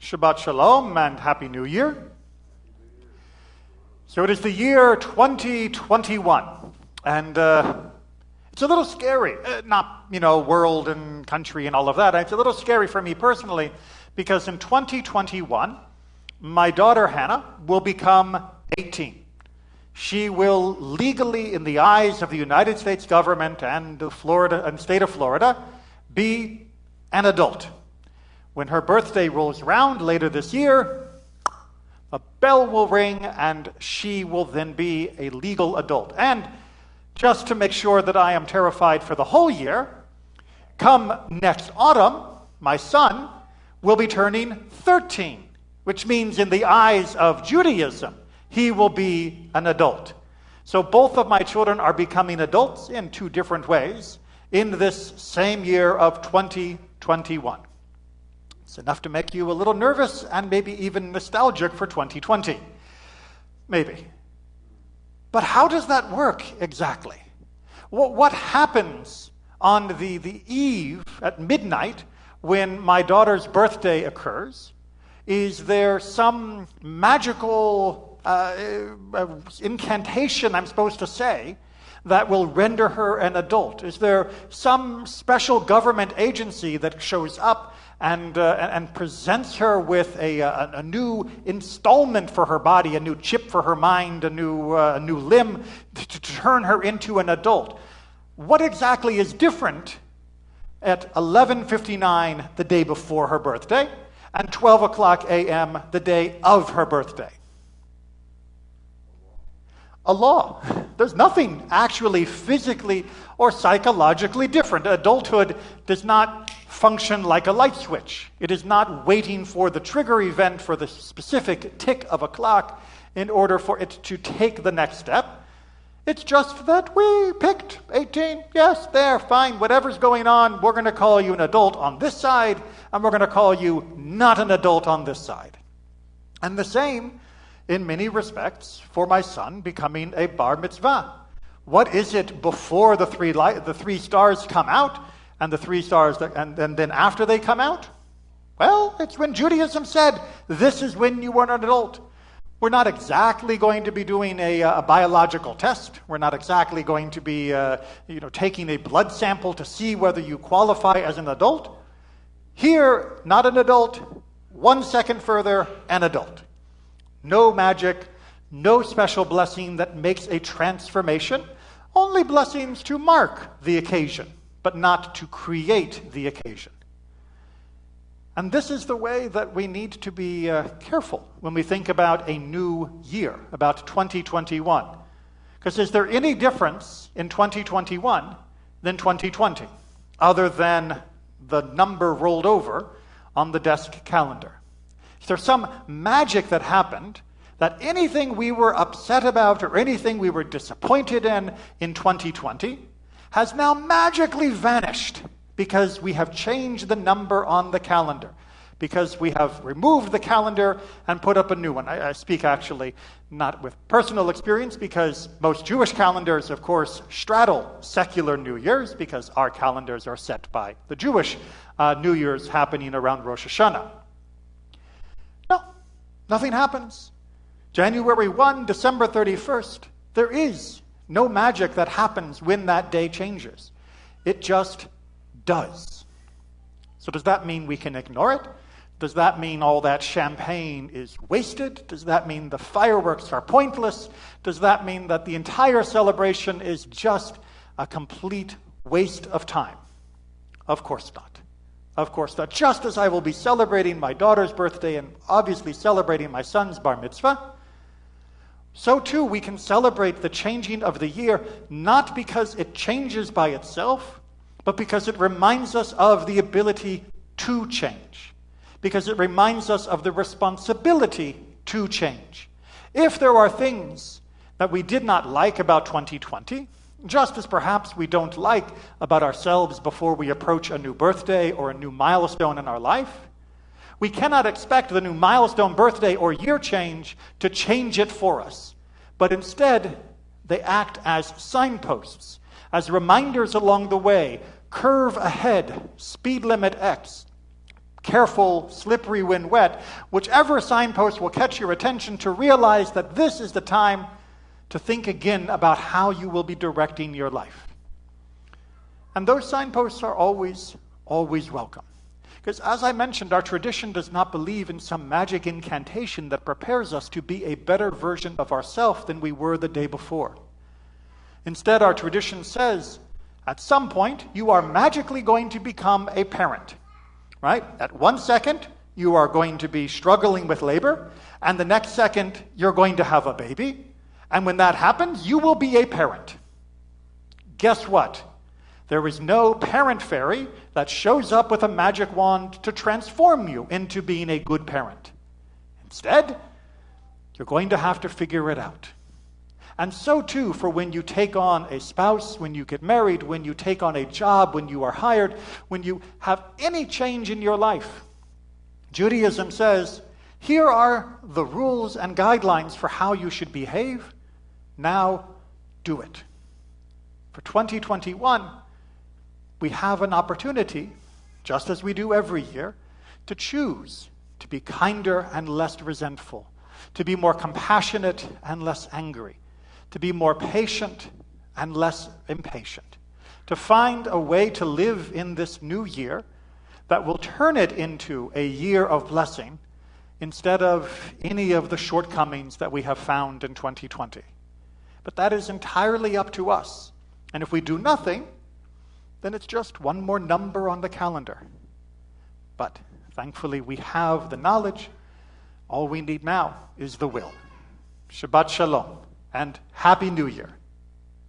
Shabbat Shalom and Happy New Year. So it is the year 2021, and it's a little scary. Not, world and country and all of that. It's a little scary for me personally, because in 2021, my daughter Hannah will become 18. She will legally, in the eyes of the United States government and the state of Florida, be an adult. When her birthday rolls around later this year, a bell will ring and she will then be a legal adult. And just to make sure that I am terrified for the whole year, come next autumn, my son will be turning 13, which means in the eyes of Judaism, he will be an adult. So both of my children are becoming adults in two different ways in this same year of 2021. It's enough to make you a little nervous and maybe even nostalgic for 2020. Maybe. But how does that work exactly? What happens on the eve at midnight when my daughter's birthday occurs? Is there some magical incantation, I'm supposed to say, that will render her an adult? Is there some special government agency that shows up and presents her with a new installment for her body, a new chip for her mind, a new limb to turn her into an adult? What exactly is different at 11:59 the day before her birthday and 12 o'clock a.m. the day of her birthday? A law. There's nothing actually physically or psychologically different. Adulthood does not function like a light switch. It is not waiting for the trigger event for the specific tick of a clock in order for it to take the next step. It's just that we picked 18. Yes, there, fine. Whatever's going on, we're going to call you an adult on this side, and we're going to call you not an adult on this side. And the same, in many respects, for my son becoming a bar mitzvah. What is it before the three stars come out, and the three stars, and then after they come out? Well, it's when Judaism said, this is when you are an adult. We're not exactly going to be doing a biological test. We're not exactly going to be taking a blood sample to see whether you qualify as an adult. Here, not an adult. 1 second further, an adult. No magic, no special blessing that makes a transformation. Only blessings to mark the occasion, but not to create the occasion. And this is the way that we need to be careful when we think about a new year, about 2021. Because is there any difference in 2021 than 2020, other than the number rolled over on the desk calendar? Is there some magic that happened that anything we were upset about or anything we were disappointed in 2020 has now magically vanished because we have changed the number on the calendar, because we have removed the calendar and put up a new one? I speak actually not with personal experience, because most Jewish calendars, of course, straddle secular New Year's, because our calendars are set by the Jewish New Year's happening around Rosh Hashanah. No, nothing happens. January 1, December 31st, there is no magic that happens when that day changes. It just does. So does that mean we can ignore it? Does that mean all that champagne is wasted? Does that mean the fireworks are pointless? Does that mean that the entire celebration is just a complete waste of time? Of course not. Of course not. Just as I will be celebrating my daughter's birthday and obviously celebrating my son's bar mitzvah, so too we can celebrate the changing of the year, not because it changes by itself, but because it reminds us of the ability to change. Because it reminds us of the responsibility to change. If there are things that we did not like about 2020, just as perhaps we don't like about ourselves before we approach a new birthday or a new milestone in our life, we cannot expect the new milestone, birthday, or year change to change it for us. But instead, they act as signposts, as reminders along the way. Curve ahead, speed limit X. careful, slippery when wet, whichever signpost will catch your attention to realize that this is the time to think again about how you will be directing your life. And those signposts are always, always welcome. Because as I mentioned, our tradition does not believe in some magic incantation that prepares us to be a better version of ourselves than we were the day before. Instead, our tradition says, at some point, you are magically going to become a parent. Right? At 1 second, you are going to be struggling with labor, and the next second, you're going to have a baby. And when that happens, you will be a parent. Guess what? There is no parent fairy that shows up with a magic wand to transform you into being a good parent. Instead, you're going to have to figure it out. And so too for when you take on a spouse, when you get married, when you take on a job, when you are hired, when you have any change in your life. Judaism says, here are the rules and guidelines for how you should behave. Now do it. For 2021, we have an opportunity, just as we do every year, to choose to be kinder and less resentful, to be more compassionate and less angry, to be more patient and less impatient, to find a way to live in this new year that will turn it into a year of blessing instead of any of the shortcomings that we have found in 2020. But that is entirely up to us. And if we do nothing, then it's just one more number on the calendar. But thankfully we have the knowledge. All we need now is the will. Shabbat Shalom. And Happy New Year.